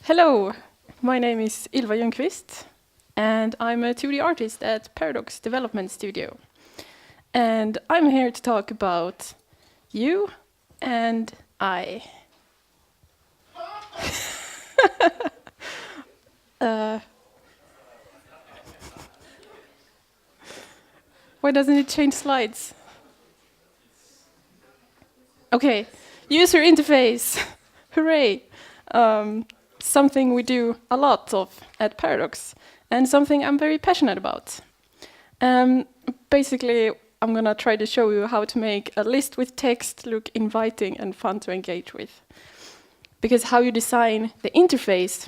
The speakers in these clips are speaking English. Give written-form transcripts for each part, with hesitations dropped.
Hello, my name is Ylva Ljungqvist, and I'm a 2D artist at Paradox Development Studio. And I'm here to talk about you and I. Why doesn't it change slides? Okay, user interface. Hooray! Something we do a lot of at Paradox, and something I'm very passionate about. Basically, I'm gonna try to show you how to make a list with text look inviting and fun to engage with. Because how you design the interface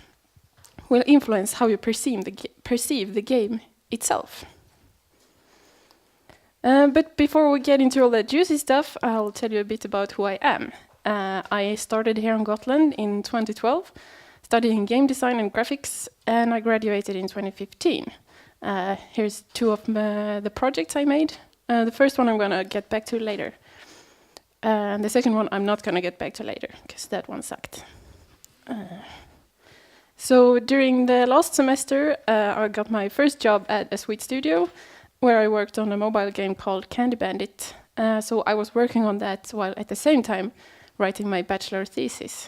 will influence how you perceive the game itself. But before we get into all that juicy stuff, I'll tell you a bit about who I am. I started here on Gotland in 2012, studying game design and graphics, and I graduated in 2015. Here's two of the projects I made. The first one I'm gonna get back to later. And the second one I'm not gonna get back to later, because that one sucked. So during the last semester, I got my first job at a Sweet studio, where I worked on a mobile game called Candy Bandit. So I was working on that while at the same time writing my bachelor thesis.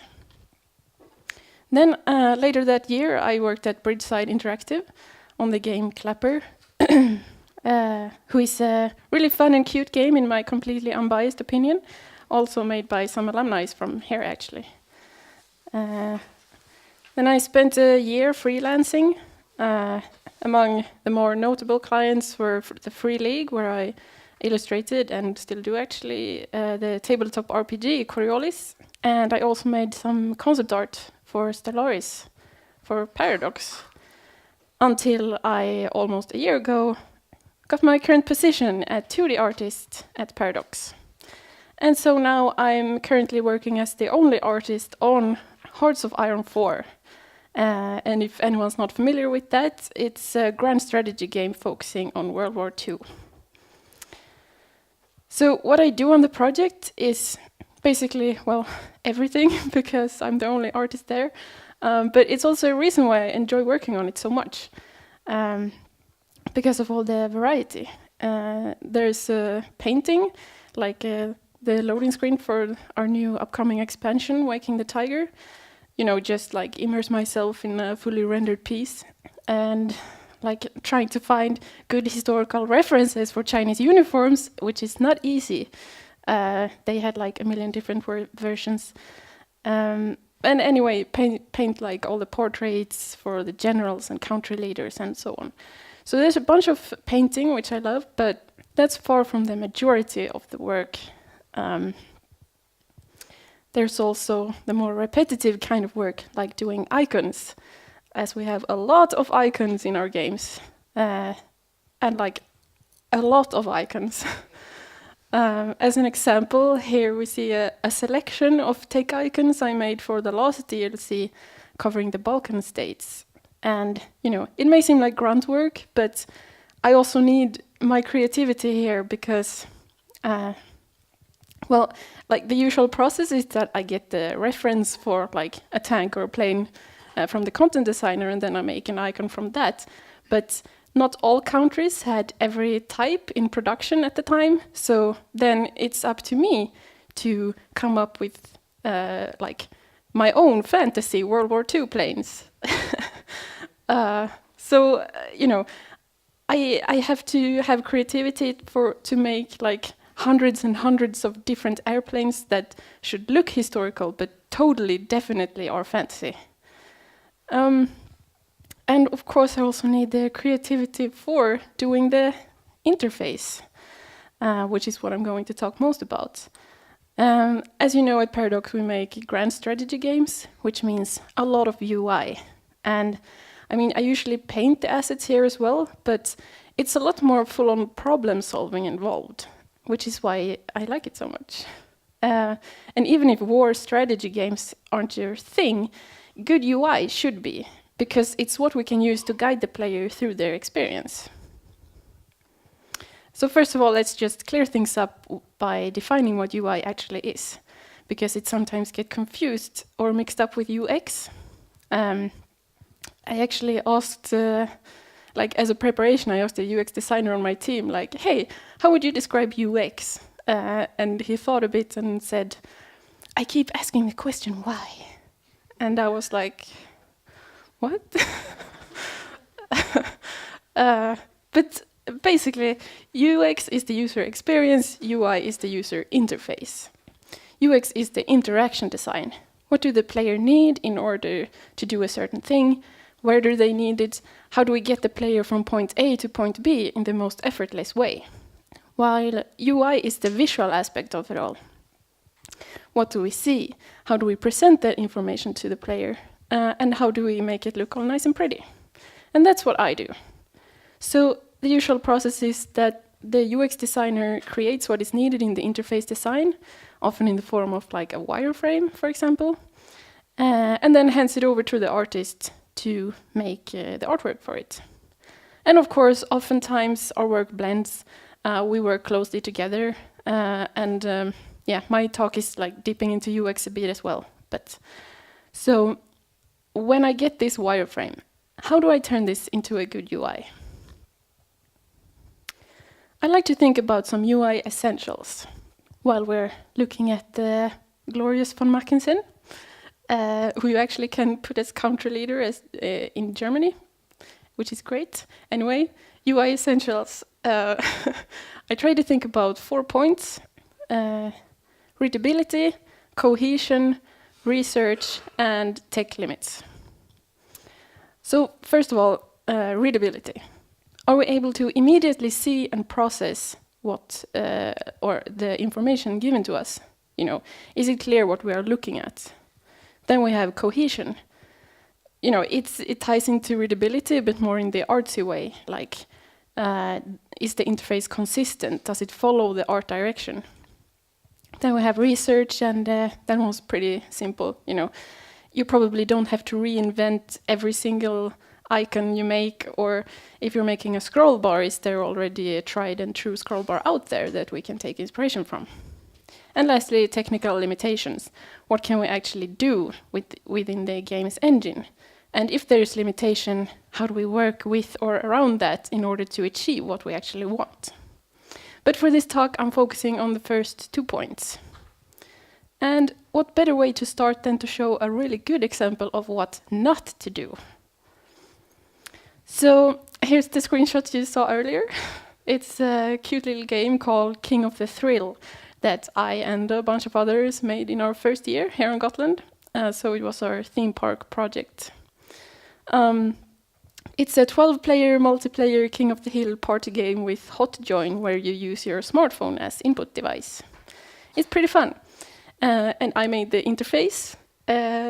Then later that year, I worked at Bridgeside Interactive on the game Clapper, who is a really fun and cute game in my completely unbiased opinion, also made by some alumni from here actually. Then I spent a year freelancing. Among the more notable clients were the Free League, where I illustrated, and still do actually, the tabletop RPG Coriolis, and I also made some concept art for Stellaris for Paradox, until I, almost a year ago, got my current position at 2D artist at Paradox. And so now I'm currently working as the only artist on Hearts of Iron 4. And if anyone's not familiar with that, it's a grand strategy game focusing on World War II. So what I do on the project is basically, well, everything, because I'm the only artist there. But it's also a reason why I enjoy working on it so much, because of all the variety. There's painting, like the loading screen for our new upcoming expansion, Waking the Tiger. You know, just like immerse myself in a fully rendered piece, and like trying to find good historical references for Chinese uniforms, which is not easy. They had like a million different versions. And anyway, paint like all the portraits for the generals and country leaders and so on. So there's a bunch of painting, which I love, but that's far from the majority of the work. There's also the more repetitive kind of work, like doing icons, as we have a lot of icons in our games, and like a lot of icons. As an example, here we see a selection of tech icons I made for the last DLC covering the Balkan states. And, you know, it may seem like grunt work, but I also need my creativity here because well, like the usual process is that I get the reference for like a tank or a plane from the content designer, and then I make an icon from that. But not all countries had every type in production at the time, so then it's up to me to come up with like my own fantasy World War II planes. You know, I have to have creativity to make like hundreds and hundreds of different airplanes that should look historical, but totally, definitely are fantasy. And of course, I also need the creativity for doing the interface, which is what I'm going to talk most about. As you know, at Paradox, we make grand strategy games, which means a lot of UI. And I mean, I usually paint the assets here as well, but it's a lot more full-on problem solving involved, which is why I like it so much. And even if war strategy games aren't your thing, good UI should be, because it's what we can use to guide the player through their experience. So first of all, let's just clear things up by defining what UI actually is, because it sometimes gets confused or mixed up with UX. I actually asked, as a preparation, I asked the UX designer on my team, hey, how would you describe UX? And he thought a bit and said, I keep asking the question, why? And I was like, what? But basically, UX is the user experience, UI is the user interface. UX is the interaction design. What do the player need in order to do a certain thing? Where do they need it? How do we get the player from point A to point B in the most effortless way? While UI is the visual aspect of it all. What do we see? How do we present that information to the player? And how do we make it look all nice and pretty? And that's what I do. So the usual process is that the UX designer creates what is needed in the interface design, often in the form of a wireframe, for example, and then hands it over to the artist to make the artwork for it. And of course, oftentimes our work blends. We work closely together, and my talk is dipping into UX a bit as well. But so when I get this wireframe, how do I turn this into a good UI? I like to think about some UI essentials while we're looking at the glorious von Mackensen, who you actually can put as country leader in Germany, which is great. Anyway, UI essentials. I try to think about 4 points: readability, cohesion, research, and tech limits. So first of all, readability. Are we able to immediately see and process what or the information given to us? Is it clear what we are looking at? Then we have cohesion. It ties into readability, but more in the artsy way. Is the interface consistent? Does it follow the art direction? Then we have research, and that one's pretty simple. You probably don't have to reinvent every single icon you make, or if you're making a scroll bar, is there already a tried and true scroll bar out there that we can take inspiration from? And lastly, technical limitations. What can we actually do within the game's engine? And if there is limitation, how do we work with or around that in order to achieve what we actually want? But for this talk, I'm focusing on the first 2 points. And what better way to start than to show a really good example of what not to do? So here's the screenshot you saw earlier. It's a cute little game called King of the Thrill that I and a bunch of others made in our first year here in Gotland. So it was our theme park project. It's a 12-player multiplayer King of the Hill party game with hot join where you use your smartphone as input device. It's pretty fun. And I made the interface.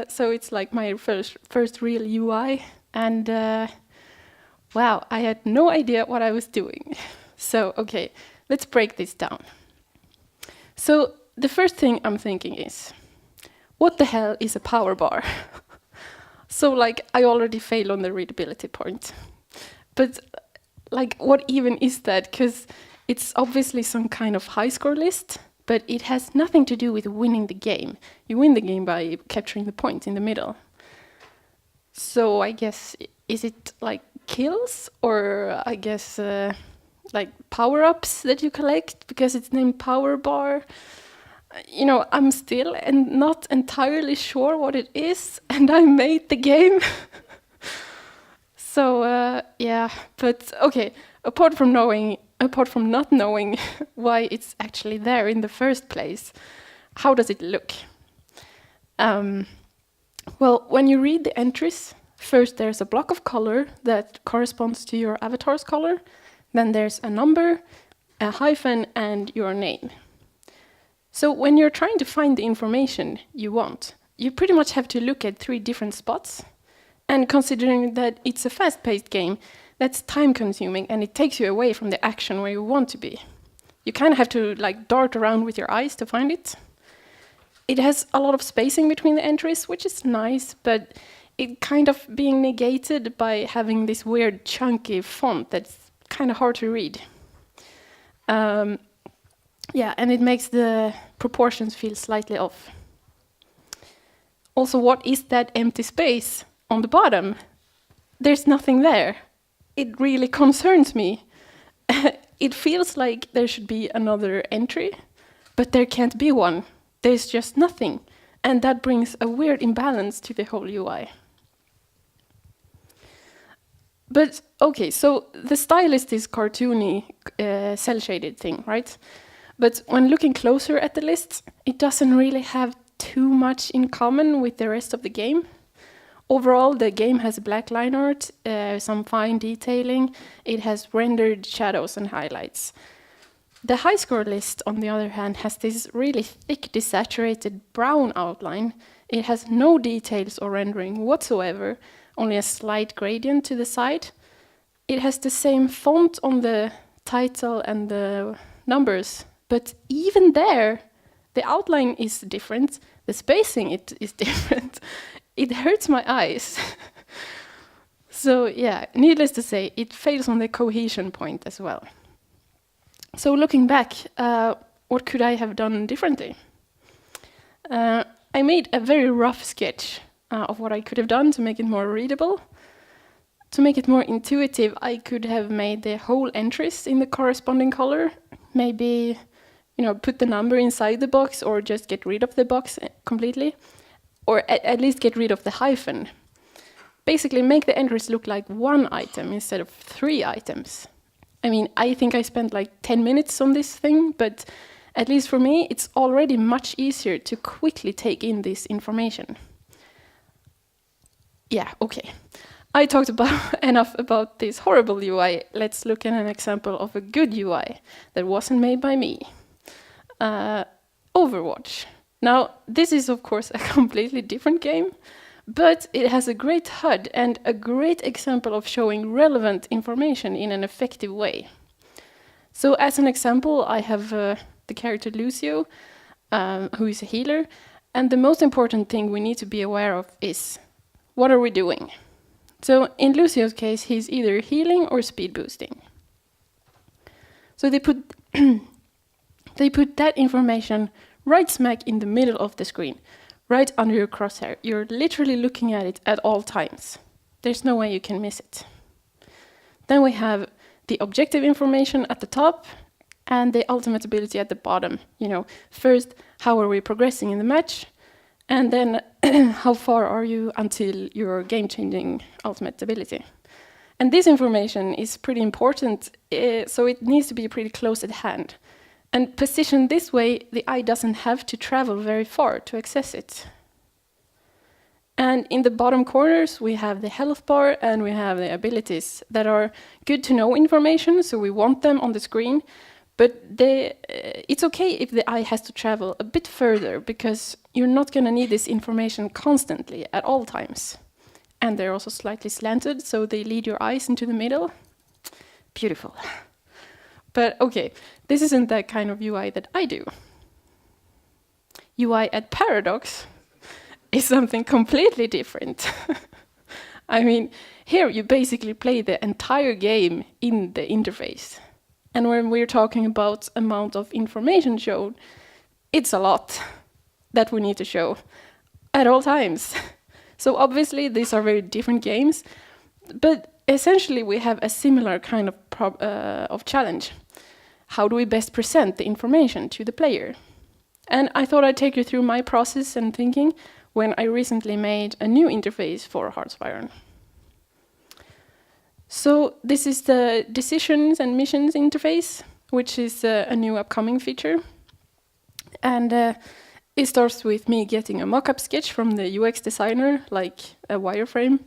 So it's my first real UI. And wow, I had no idea what I was doing. So, okay, let's break this down. So the first thing I'm thinking is, what the hell is a power bar? So I already failed on the readability point. But what even is that? Because it's obviously some kind of high score list, but it has nothing to do with winning the game. You win the game by capturing the point in the middle. So I guess, is it kills, or I guess power-ups that you collect because it's named power bar? I'm still not entirely sure what it is, and I made the game. So yeah, but okay, apart from not knowing why it's actually there in the first place, how does it look? Well, when you read the entries, first there's a block of color that corresponds to your avatar's color. Then there's a number, a hyphen, and your name. So when you're trying to find the information you want, you pretty much have to look at 3 different spots. And considering that it's a fast-paced game, that's time-consuming and it takes you away from the action where you want to be. You kind of have to dart around with your eyes to find it. It has a lot of spacing between the entries, which is nice, but it kind of being negated by having this weird chunky font that's kind of hard to read. Yeah, and it makes the proportions feel slightly off. Also, what is that empty space? on the bottom, there's nothing there. It really concerns me. It feels like there should be another entry, but there can't be one. There's just nothing. And that brings a weird imbalance to the whole UI. But okay, so the style is this cartoony, cel-shaded thing, right? But when looking closer at the list, it doesn't really have too much in common with the rest of the game. Overall, the game has black line art, some fine detailing. It has rendered shadows and highlights. The high score list, on the other hand, has this really thick, desaturated brown outline. It has no details or rendering whatsoever, only a slight gradient to the side. It has the same font on the title and the numbers, but even there, the outline is different. The spacing is different. It hurts my eyes. So yeah, needless to say, it fails on the cohesion point as well. So looking back, what could I have done differently? I made a very rough sketch of what I could have done to make it more readable. To make it more intuitive, I could have made the whole entries in the corresponding color. Maybe, put the number inside the box or just get rid of the box completely. Or at least get rid of the hyphen. Basically make the entries look like one item instead of 3 items. I mean, I think I spent like 10 minutes on this thing, but at least for me, it's already much easier to quickly take in this information. Yeah, okay. I talked enough about this horrible UI. Let's look at an example of a good UI that wasn't made by me. Overwatch. Now, this is of course a completely different game, but it has a great HUD and a great example of showing relevant information in an effective way. So as an example, I have the character Lucio, who is a healer, and the most important thing we need to be aware of is, what are we doing? So in Lucio's case, he's either healing or speed boosting. So they put that information right smack in the middle of the screen, right under your crosshair. You're literally looking at it at all times. There's no way you can miss it. Then we have the objective information at the top and the ultimate ability at the bottom. First, how are we progressing in the match? And then how far are you until your game-changing ultimate ability? And this information is pretty important, so it needs to be pretty close at hand. And positioned this way, the eye doesn't have to travel very far to access it. And in the bottom corners, we have the health bar and we have the abilities that are good to know information, so we want them on the screen. But it's okay if the eye has to travel a bit further, because you're not going to need this information constantly at all times. And they're also slightly slanted, so they lead your eyes into the middle. Beautiful. But okay, this isn't that kind of UI that I do. UI at Paradox is something completely different. I mean, here you basically play the entire game in the interface. And when we're talking about amount of information shown, it's a lot that we need to show at all times. So obviously these are very different games, but essentially we have a similar kind of challenge. How do we best present the information to the player? And I thought I'd take you through my process and thinking when I recently made a new interface for Hearts of Iron. So this is the Decisions and Missions interface, which is a new upcoming feature. And it starts with me getting a mock-up sketch from the UX designer, like a wireframe,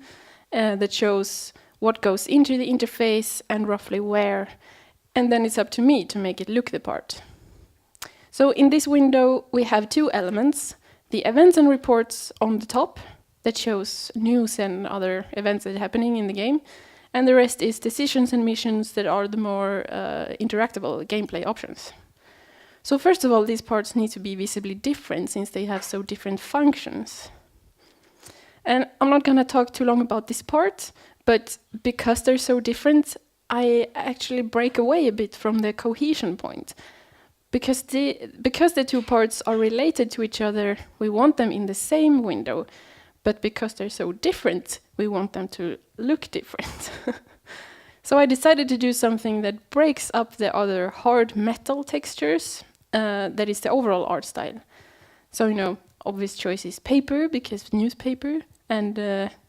that shows what goes into the interface and roughly where. And then it's up to me to make it look the part. So in this window, we have 2 elements. The events and reports on the top that shows news and other events that are happening in the game. And the rest is decisions and missions that are the more interactable gameplay options. So first of all, these parts need to be visibly different since they have so different functions. And I'm not going to talk too long about this part, but because they're so different, I actually break away a bit from the cohesion point. Because the 2 parts are related to each other, we want them in the same window. but because they're so different, we want them to look different. So I decided to do something that breaks up the other hard metal textures, that is the overall art style. So, obvious choice is paper, because newspaper, and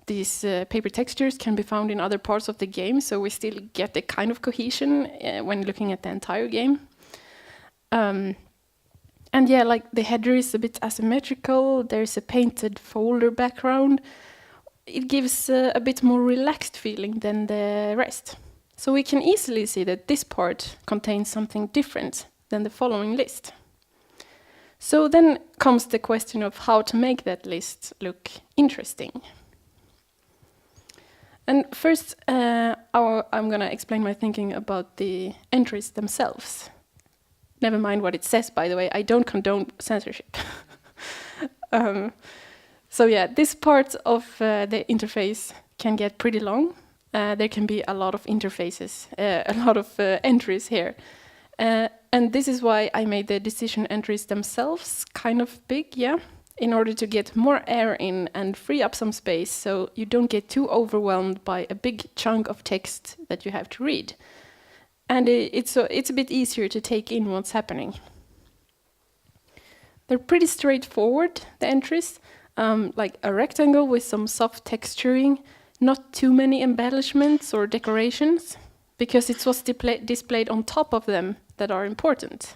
these paper textures can be found in other parts of the game, so we still get the kind of cohesion when looking at the entire game. And yeah, like the header is a bit asymmetrical, there's a painted folder background. It gives a bit more relaxed feeling than the rest. So we can easily see that this part contains something different than the following list. So then comes the question of how to make that list look interesting. And first, I'm going to explain my thinking about the entries themselves. Never mind what it says, by the way, I don't condone censorship. So yeah, this part of the interface can get pretty long. There can be a lot of interfaces, a lot of entries here. And this is why I made the decision entries themselves kind of big, yeah, in order to get more air in and free up some space so you don't get too overwhelmed by a big chunk of text that you have to read. And it's a bit easier to take in what's happening. They're pretty straightforward, the entries, like a rectangle with some soft texturing, not too many embellishments or decorations, because it's what's displayed on top of them that are important.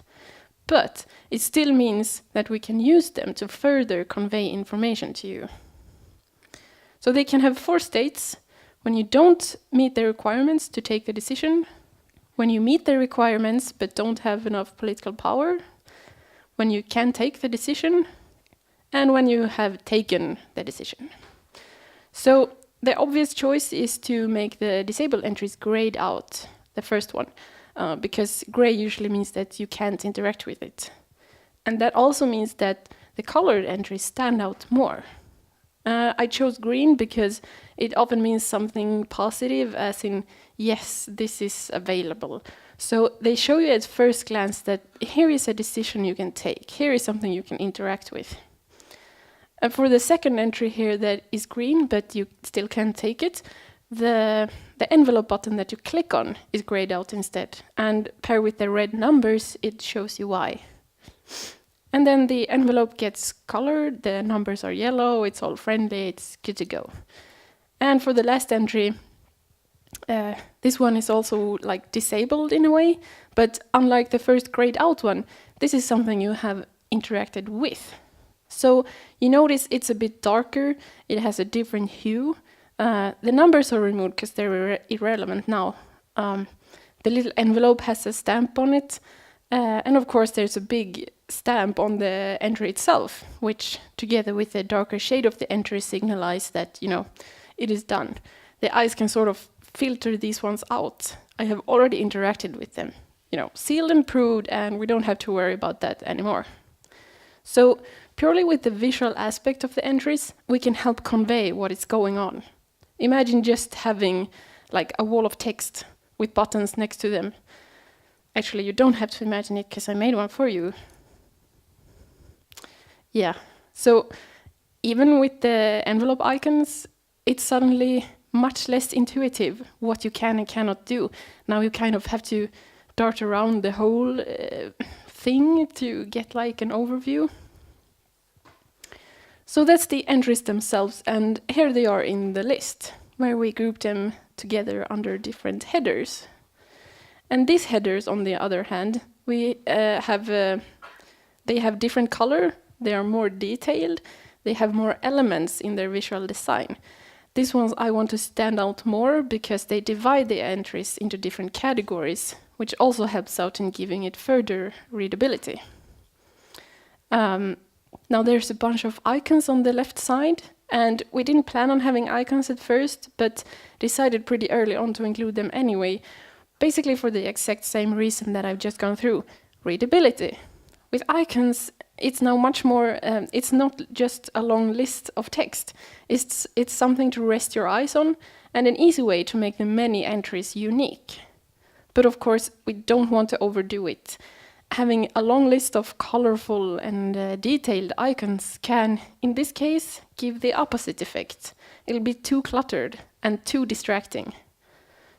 But it still means that we can use them to further convey information to you. So they can have 4 states: when you don't meet the requirements to take the decision, when you meet the requirements but don't have enough political power, when you can take the decision, and when you have taken the decision. So the obvious choice is to make the disabled entries grayed out, the first one, because gray usually means that you can't interact with it. And that also means that the colored entries stand out more. I chose green because it often means something positive, as in, yes, this is available. So they show you at first glance that here is a decision you can take, here is something you can interact with. And for the second entry here that is green, but you still can't take it, the envelope button that you click on is grayed out instead. And paired with the red numbers, it shows you why. And then the envelope gets colored, the numbers are yellow, it's all friendly, it's good to go. And for the last entry, this one is also like disabled in a way, but unlike the first grayed out one, this is something you have interacted with. So you notice it's a bit darker, it has a different hue. The numbers are removed because they're irrelevant now. The little envelope has a stamp on it, and of course there's a big stamp on the entry itself, which together with the darker shade of the entry signalize that, it is done. The eyes can sort of filter these ones out. I have already interacted with them, sealed and proved, and we don't have to worry about that anymore. So purely with the visual aspect of the entries, we can help convey what is going on. Imagine just having like a wall of text with buttons next to them. Actually, you don't have to imagine it because I made one for you. Yeah, so even with the envelope icons, it's suddenly much less intuitive what you can and cannot do. Now you kind of have to dart around the whole thing to get like an overview. So that's the entries themselves, and here they are in the list, where we group them together under different headers. And these headers, on the other hand, they have different color, they are more detailed, they have more elements in their visual design. These ones I want to stand out more because they divide the entries into different categories, which also helps out in giving it further readability. Now there's a bunch of icons on the left side, and we didn't plan on having icons at first, but decided pretty early on to include them anyway, basically for the exact same reason that I've just gone through, readability. With icons, it's now much more, it's not just a long list of text, it's something to rest your eyes on, and an easy way to make the many entries unique. But of course, we don't want to overdo it. Having a long list of colorful and detailed icons can, in this case, give the opposite effect. It'll be too cluttered and too distracting.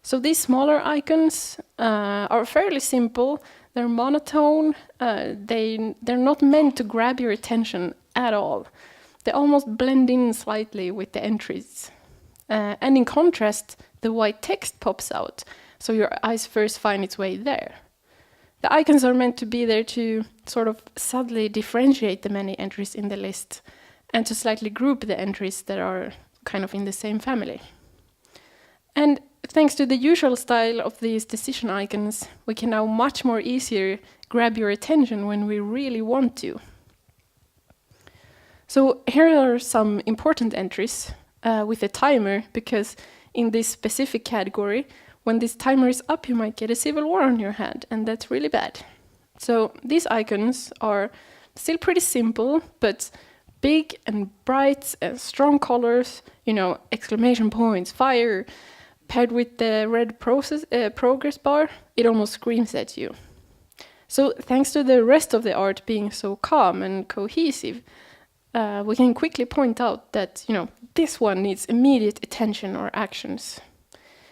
So these smaller icons are fairly simple. They're monotone. They're not meant to grab your attention at all. They almost blend in slightly with the entries. And in contrast, the white text pops out, so your eyes first find its way there. The icons are meant to be there to sort of subtly differentiate the many entries in the list and to slightly group the entries that are kind of in the same family. And thanks to the usual style of these decision icons, we can now much more easier grab your attention when we really want to. So here are some important entries with a timer, because in this specific category, when this timer is up, you might get a civil war on your hand, and that's really bad. So these icons are still pretty simple, but big and bright and strong colors, exclamation points, fire, paired with the red progress bar, it almost screams at you. So thanks to the rest of the art being so calm and cohesive, we can quickly point out that, this one needs immediate attention or actions.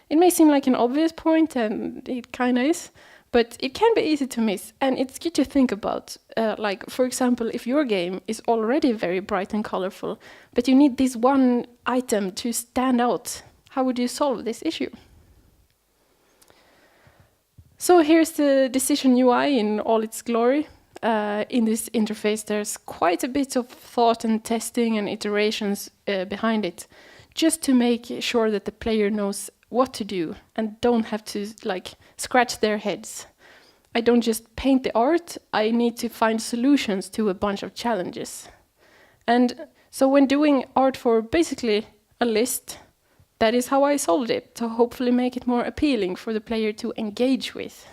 It may seem like an obvious point, and it kind of is, but it can be easy to miss, and it's good to think about. Like, for example, if your game is already very bright and colorful, but you need this one item to stand out, how would you solve this issue? So here's the decision UI in all its glory. In this interface, there's quite a bit of thought and testing and iterations behind it, just to make sure that the player knows what to do and don't have to scratch their heads. I don't just paint the art, I need to find solutions to a bunch of challenges. And so when doing art for basically a list, that is how I solved it, to hopefully make it more appealing for the player to engage with.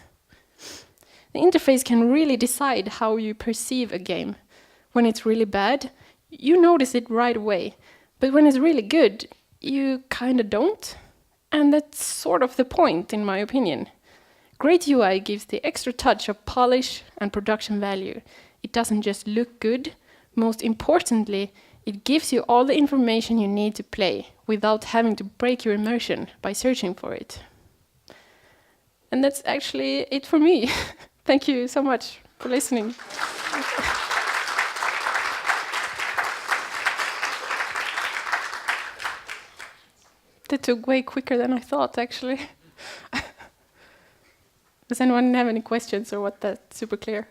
The interface can really decide how you perceive a game. When it's really bad, you notice it right away, but when it's really good, you kinda don't. And that's sort of the point, in my opinion. Great UI gives the extra touch of polish and production value. It doesn't just look good. Most importantly, it gives you all the information you need to play without having to break your immersion by searching for it. And that's actually it for me. Thank you so much for listening. That took way quicker than I thought, actually. Does anyone have any questions, or was that super clear?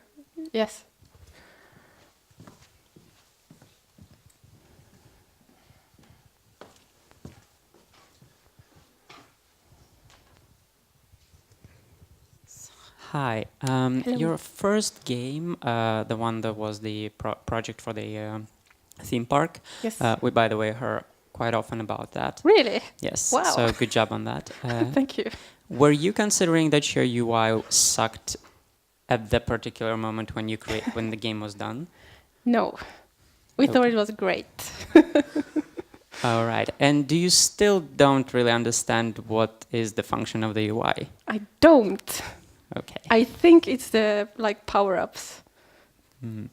Yes. Hi. Your first game, the one that was the project for the theme park, Yes. we, by the way, heard quite often about that. Really? Yes. Wow. So good job on that. Thank you. Were you considering that your UI sucked at the particular moment when when the game was done? No. We thought it was great. All right. And do you still don't really understand what is the function of the UI? I don't. Okay. I think it's the power-ups. Mm.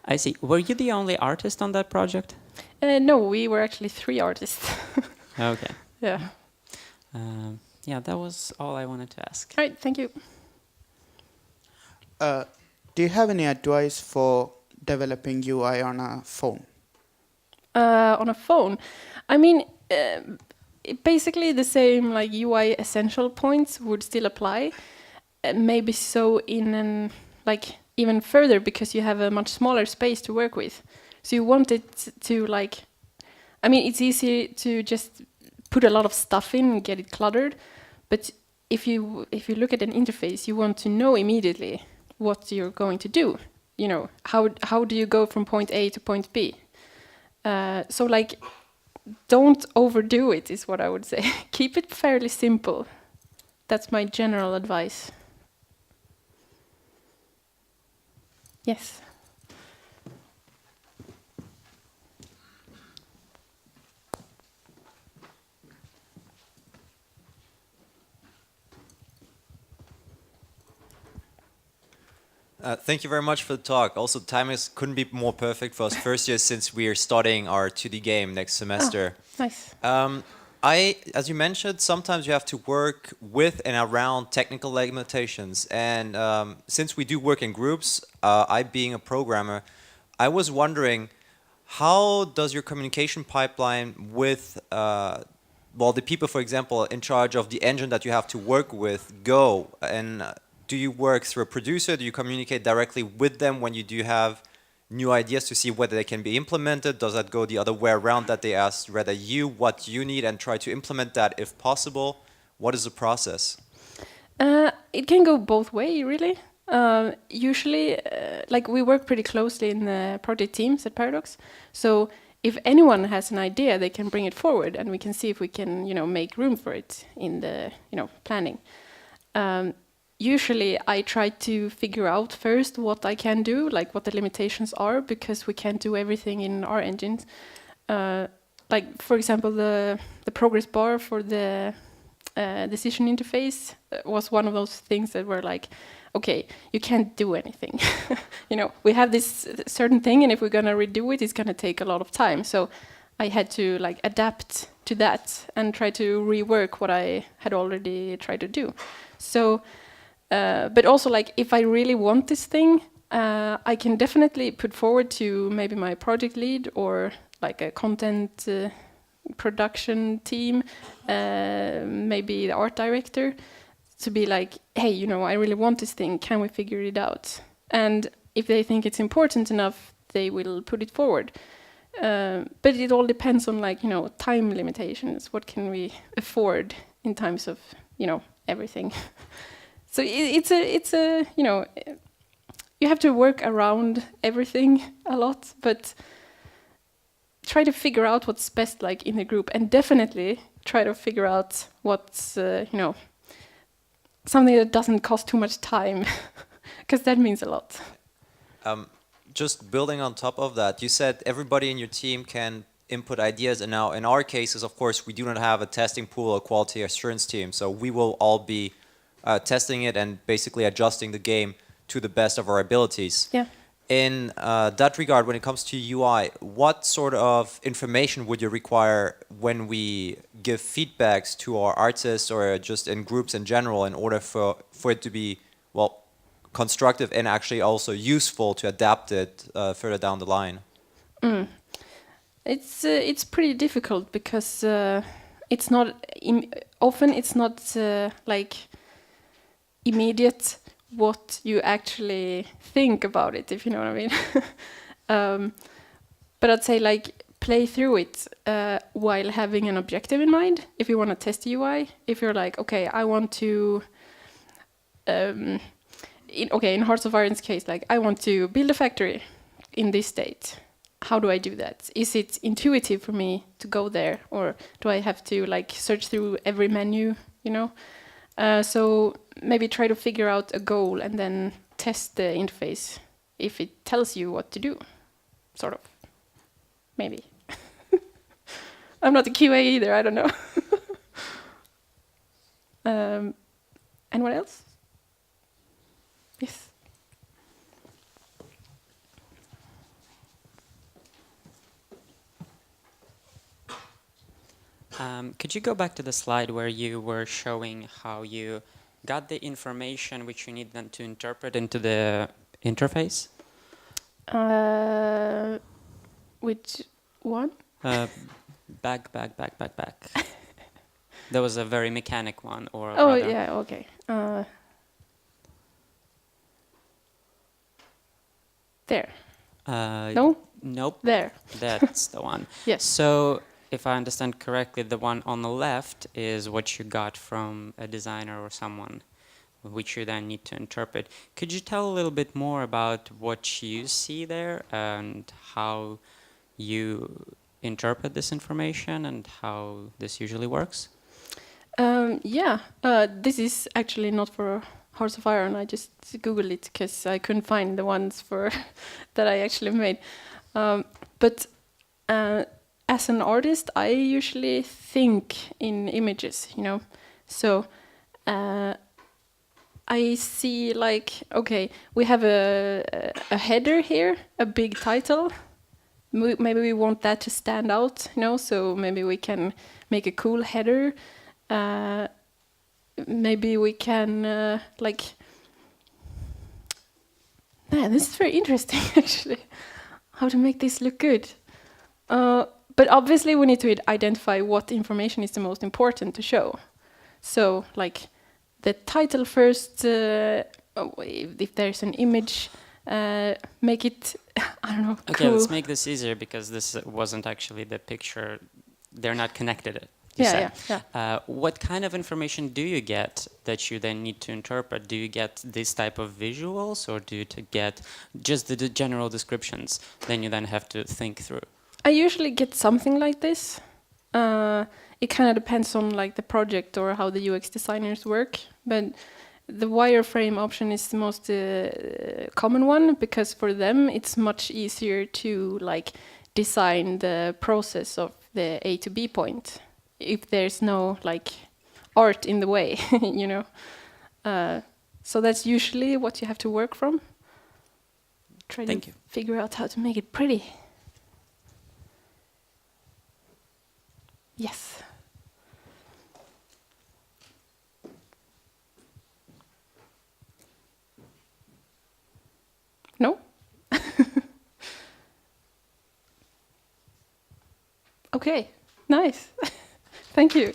I see. Were you the only artist on that project? No, we were actually 3 artists. Okay. Yeah. Yeah, that was all I wanted to ask. All right, thank you. Do you have any advice for developing UI on a phone? On a phone? I mean, basically the same UI essential points would still apply. Maybe so in an even further, because you have a much smaller space to work with. So you want it to it's easy to just put a lot of stuff in and get it cluttered, but if you look at an interface, you want to know immediately what you're going to do. How do you go from point A to point B? So don't overdo it, is what I would say. Keep it fairly simple. That's my general advice. Yes. Thank you very much for the talk. Also, timing couldn't be more perfect for us first year since we are starting our 2D game next semester. Nice. As you mentioned, sometimes you have to work with and around technical limitations. And since we do work in groups, I being a programmer, I was wondering, how does your communication pipeline with the people, for example, in charge of the engine that you have to work with go? And do you work through a producer? Do you communicate directly with them when you do have new ideas to see whether they can be implemented? Does that go the other way around, that they ask rather you what you need and try to implement that if possible? What is the process? It can go both ways, really. Usually, like we work pretty closely in the project teams at Paradox. So if anyone has an idea, they can bring it forward, and we can see if we can, make room for it in the, planning. Usually, I try to figure out first what I can do, like what the limitations are, because we can't do everything in our engines. Like, for example, the progress bar for the decision interface was one of those things that were like, okay, you can't do anything. We have this certain thing, and if we're going to redo it, it's going to take a lot of time. So I had to adapt to that and try to rework what I had already tried to do. So, but also if I really want this thing, I can definitely put forward to maybe my project lead or a content production team, maybe the art director, to be like, hey, I really want this thing, can we figure it out? And if they think it's important enough, they will put it forward. But it all depends on time limitations. What can we afford in terms of, everything? So it's a you have to work around everything a lot, but try to figure out what's best in the group, and definitely try to figure out what's something that doesn't cost too much time, because that means a lot. Just building on top of that, you said everybody in your team can input ideas, and now in our cases, of course, we do not have a testing pool or quality assurance team, so we will all be testing it and basically adjusting the game to the best of our abilities. Yeah. In that regard, when it comes to UI, what sort of information would you require when we give feedbacks to our artists or just in groups in general in order for it to be, constructive and actually also useful to adapt it further down the line? It's pretty difficult because it's not often it's not immediate what you actually think about it, if you know what I mean. But I'd say play through it while having an objective in mind. If you want to test the UI, if you're okay, I want to in Hearts of Iron's case, I want to build a factory in this state. How do I do that? Is it intuitive for me to go there, or do I have to search through every menu, so maybe try to figure out a goal and then test the interface if it tells you what to do, sort of. Maybe. I'm not a QA either, I don't know. Anyone else? Yes. Could you go back to the slide where you were showing how you got the information which you need then to interpret into the interface? Which one? Back. There was a very mechanic one, or oh rather. Yeah, okay. There. No? Nope. There. That's the one. Yes. So, if I understand correctly, the one on the left is what you got from a designer or someone, which you then need to interpret. Could you tell a little bit more about what you see there and how you interpret this information and how this usually works? This is actually not for Hearts of Iron. I just Googled it because I couldn't find the ones for that I actually made. But as an artist, I usually think in images, So I see like, okay, we have a header here, a big title. Maybe we want that to stand out, you know, so maybe we can make a cool header. Maybe we can like, man, this is very interesting actually, how to make this look good. But obviously we need to identify what information is the most important to show. So like the title first, if there's an image, make it, I don't know, Okay, cool. let's make this easier because this wasn't actually the picture. They're not connected. You Yeah, said. yeah. What kind of information do you get that you then need to interpret? Do you get this type of visuals, or do you get just the general descriptions? Then you then have to think through. I usually get something like this. It kind of depends on like the project or how the UX designers work, but the wireframe option is the most common one because for them it's much easier to like design the process of the A to B point if there's no like art in the way, you know. So that's usually what you have to work from. Try Thank to you. figure out how to make it pretty. Yes. No? Okay, nice. Thank you.